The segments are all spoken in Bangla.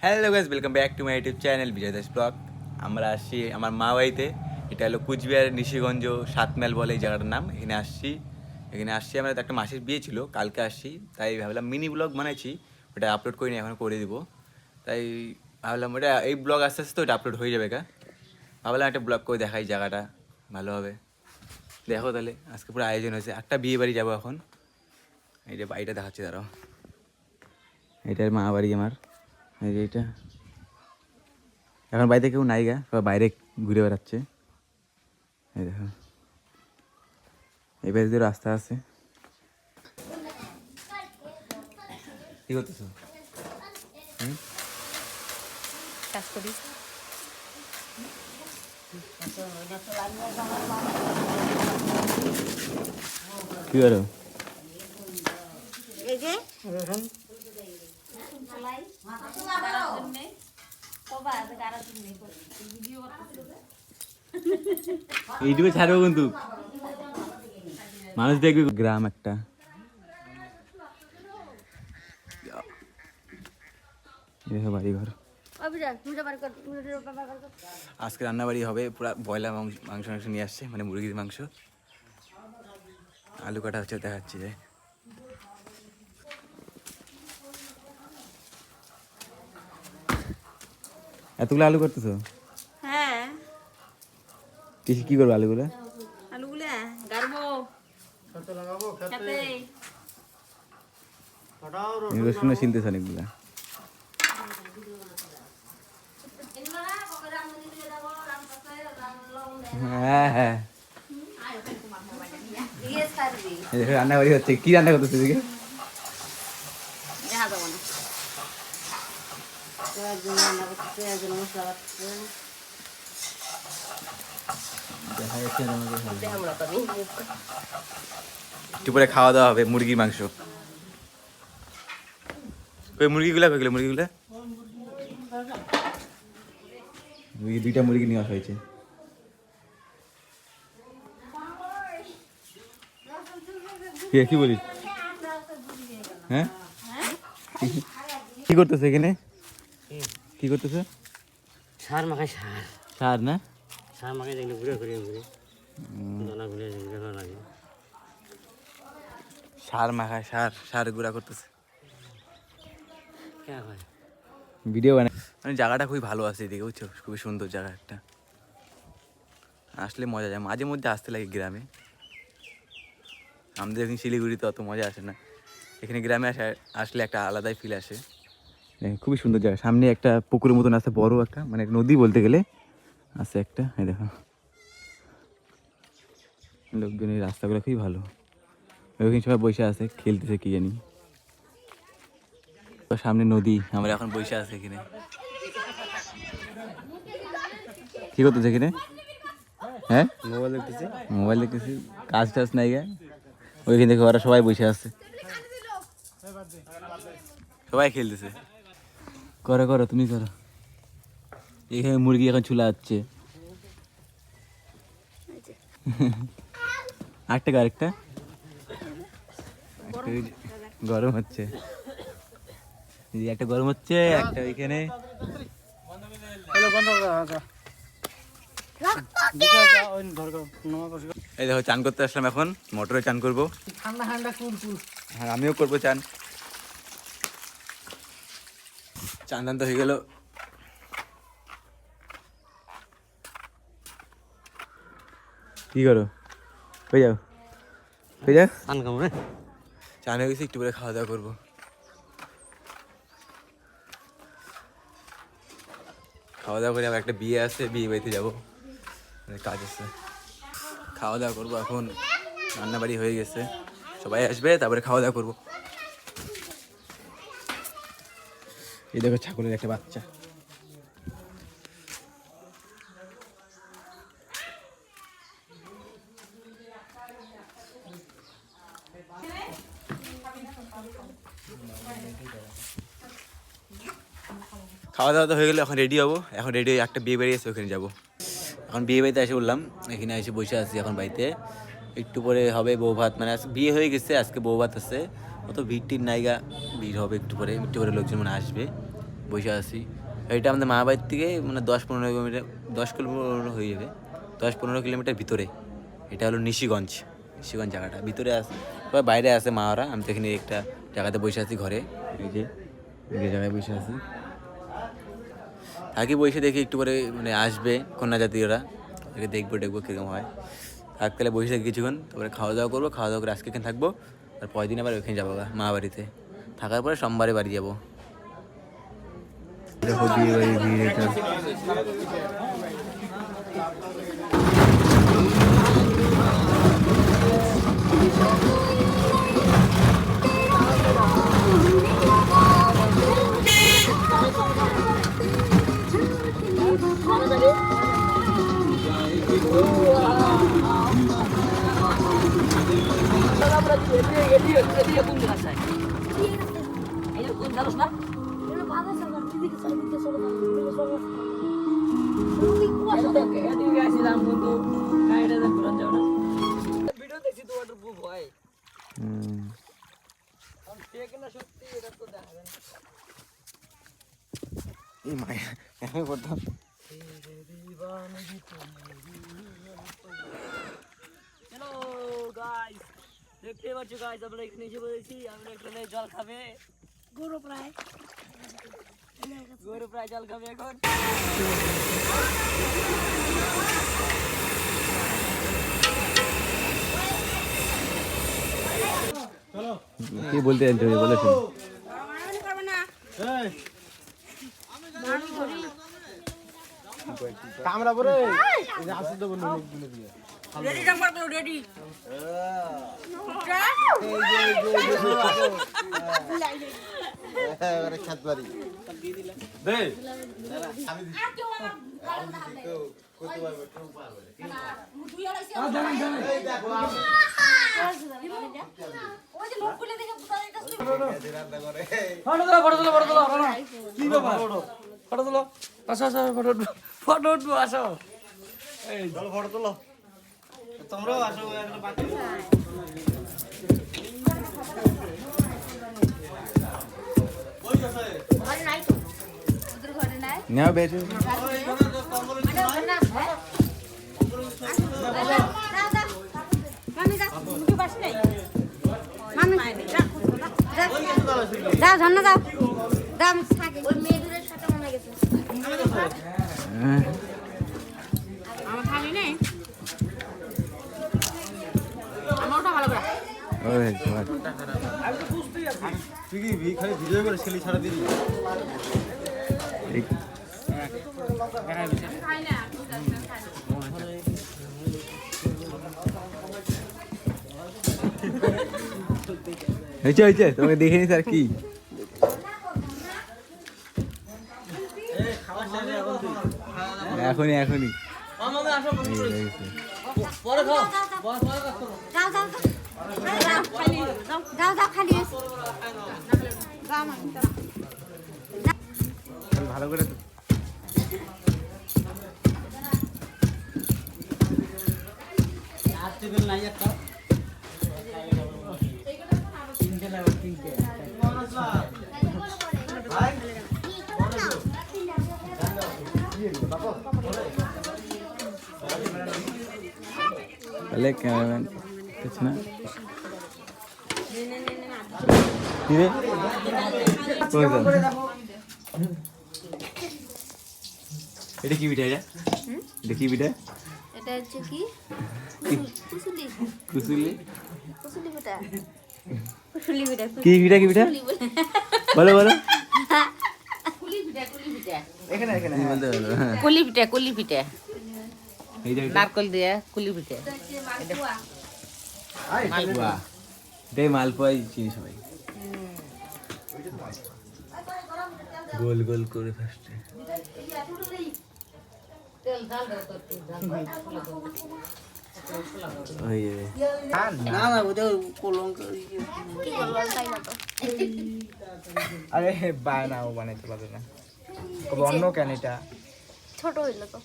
Hello guys, welcome back to my YouTube channel Bijay Das blog. আমরা আসছি আমার মা বাড়িতে। এটা হলো কুচবিহার নিশিগঞ্জ 7 মাইল বলে এই জায়গাটার নাম। এখানে আসছি আমরা, একটা মাসির বিয়ে ছিল, কালকে আসছি। তাই ভাবলাম মিনি ব্লগ বানাইছি, ওটা আপলোড করিনি, এখন করে দিব। তাই ভাবলাম ওটা এই ব্লগ আস্তে আস্তে ওটা আপলোড হয়ে যাবে। ভাবলাম একটা ব্লগ করে দেখাই, জায়গাটা ভালো হবে। দেখো তাহলে আজকে পুরো আয়োজন হয়েছে, একটা বিয়ে বাড়ি যাবো এখন। এই যে বাড়িটা দেখাচ্ছি, দাঁড়াও। এটার মা বাড়ি আমার, এই যে এটা। এখন বাড়িতে কেউ নাই গা, সবাই বাইরে ঘুরে বেড়াচ্ছে। এই দেখো, এই পাশে দিয়ে রাস্তা আছে। কি করতেছো? কাজ করি। কি করো? এই যে ইউটিউবে ছাড়বো কিন্তু, মানুষ দেখবে। গ্রাম একটা, দেখো বাড়ি ঘর। আজকে রান্নাবাড়ি হবে, পুরো ব্রয়লার মাংস নিয়ে আসছে, মানে মুরগির মাংস। আলু কাটা হচ্ছে, দেখাচ্ছি যে। এতগুলো আলু করতেছো? হ্যাঁ, কি করবো আলুগুলো? আলুগুলা গাড়বো খেতে। রসুন ছিলতেছে অনেকগুলা। হ্যাঁ হ্যাঁ, রান্নাবাড়ি হচ্ছে। কি রান্না করতেছে এদিকে? দেখা যাবো না। একটু পরে খাওয়া দাওয়া হবে, মুরগির মাংস। ওই মুরগিগুলা কই গেল? মুরগি দুইটা মুরগি নিয়ে আসা হয়েছে। কি বলিস? হ্যাঁ, কি করতেছে এখানে? কি করতেছে? সার মাখায় সার সার না? সার মাখায় দেখলে ঘুরে ঘুরে ঘুরে দানা ঘুরে ঘুরে ভালো লাগে। সার মাখায়, সার গুঁড়া করতেছে। কে হয় ভিডিও বানায়। মানে জায়গাটা খুবই ভালো আছে এদিকে, বুঝছো? খুবই সুন্দর জায়গা একটা, আসলে মজা যায়। মাঝে মধ্যে আসতে লাগে গ্রামে। আমাদের এখানে শিলিগুড়িতে অত মজা আসে না, এখানে গ্রামে আসলে একটা আলাদাই ফিল আসে। খুবই সুন্দর জায়গা। সামনে একটা পুকুরের মতন আছে, বড় একটা, মানে নদী বলতে গেলে আছে একটা। এই দেখো, লোকজনের রাস্তাগুলো খুবই ভালো। ওইখানে সবাই বসে আছে, খেলতেছে কি জানি। সামনে নদী, আমরা এখন বসে আছি এখানে। কি করতেছে এখানে? হ্যাঁ, মোবাইল দেখতেছি। কাজ টাজ নাই গা, ওইখানে দেখে ওরা সবাই বসে আছে, সবাই খেলতেছে। করো তুমি করো। এখানে মুরগি এখন চুলা হচ্ছে। আরেকটা গরম হচ্ছে, একটা গরম হচ্ছে, একটা ওইখানে। এই দেখো, চান করতে আসলাম এখন, মোটরে চান করবো। হ্যাঁ, আমিও করবো চান। চান তো হয়ে গেল। কি করো? হয়ে যাও। চান খাবো রে। চান হয়ে গেছে, একটু করে খাওয়া দাওয়া করবো। খাওয়া দাওয়া করে আবার একটা বিয়ে আছে, বিয়ে বাড়িতে যাবো, কাজ আছে। খাওয়া দাওয়া করবো এখন, রান্নাবাড়ি হয়ে গেছে, সবাই আসবে, তারপরে খাওয়া দাওয়া করবো। এই দেখো, ছাগলের একটা বাচ্চা। খাওয়া দাওয়া তো হয়ে গেলে এখন রেডি হবো। এখন রেডি হয়ে একটা বিয়ে বাড়ি আছে, ওখানে যাবো। এখন বিয়ে বাড়িতে এসে বললাম, এখানে এসে বসে আছি এখন বাড়িতে। একটু পরে হবে বউ ভাত, মানে বিয়ে হয়ে গেছে, আজকে বউ ভাত আছে। অত ভিড় টির নাইগা, ভিড় হবে একটু পরে লোকজন মানে আসবে। বসে আছি। এটা আমাদের মা বাড়ির থেকে মানে 10-15 কিলোমিটার হয়ে যাবে, 10-15 কিলোমিটার ভিতরে। এটা হলো নিশিগঞ্জ জায়গাটা ভিতরে আছে, সবাই বাইরে আছে মা ওরা। আমি তো এখানে একটা জায়গাতে বসে আছি ঘরে, এই যে জায়গায় বসে আছি। থাকি বসে দেখি একটু করে মানে আসবে কন্যা জাতীয়রা, ওদেরকে দেখবো কীরকম হয়। থাকলে বসে থাকি কিছুক্ষণ, তারপরে খাওয়া দাওয়া করবো, খাওয়া দাওয়া করে আজকে এখানে থাকবো। আর পরের দিন আবার ওইখানে যাবো মা বাড়িতে, থাকার পরে সোমবারে বাড়ি যাবো। দেখো বিয়ে বাড়ির ভিড় এটা। হ্যালো গাইস, দেখতে পাচ্ছ গাইস, আমরা এখানে এসে বলেছি। আমরা এখানে জল খাবে, গরু প্রায় জল খাবে এখন। কি বলতে চাইছো বলেছো? কামরা পরে আসতে দেবো লোকগুলো দিয়ে রেডি নাম্বার বলো রেডি এবারে খেত বাড়ি দে আমি দিচ্ছি করতে পারবে কেউ পারবে এই দেখো ওই যে লোকগুলো দেখে বুঝা যাইতাছে রান্না করে ফটো তোলো কি ব্যাপার? ফটো তোলো, আসো ফটো উঠবো, আসো। এই চলো ফটো তোলো, তোমরাও আসো একটা বাকি ঘরে নাই তো ওদের ঘরে নাই না বেশি মামি যা মুখে বাস নাই মামি যাও ঝর্ণা যাও দাম থাকে ওই মেয়েদের সাথে মনে গেছে আমার খালি নেই আমারটা ভালো করে ওই তুই কি খালি ভিডিও করে ছেলে ছাড়া দিবি খাই না হয়েছে তোমাকে দেখে নিস আর কি। এখনই যাও খালি ভালো করে তাহলে ক্যামেরাম্যান কিছু না এটা কি পিঠা? এটা কি পিঠা? এটা হচ্ছে কি কুসুলি কুসুলি কুসুলি পিঠা কুসুলি পিঠা কি পিঠা বলো কুলি পিঠা এখানে বলতে বলো। হ্যাঁ কুলি পিঠা এই যে নারকল দিয়ে কুলি পিঠে। মালপোয়া, এটাই মালপোয়াই চিনি সবাই। গোল গোল করে ফার্স্টে হয়ে যাবে। না ওদের কলঙ্ক কি বলবো তাই না তো আরে বানাও বানাইতে পারবে না অন্য কেন এটা ছোট হইলো তো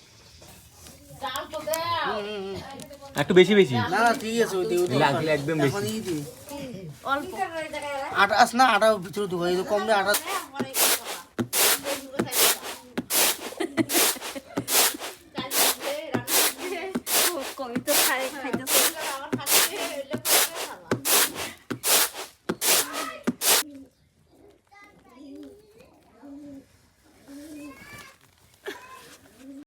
একটু বেশি না ঠিক আছে লাগলে একদম বেশি। অল্প আটা আস না, আটা ভিতরে ঢুকাই কম দিয়ে আটা কমই তো খাইতে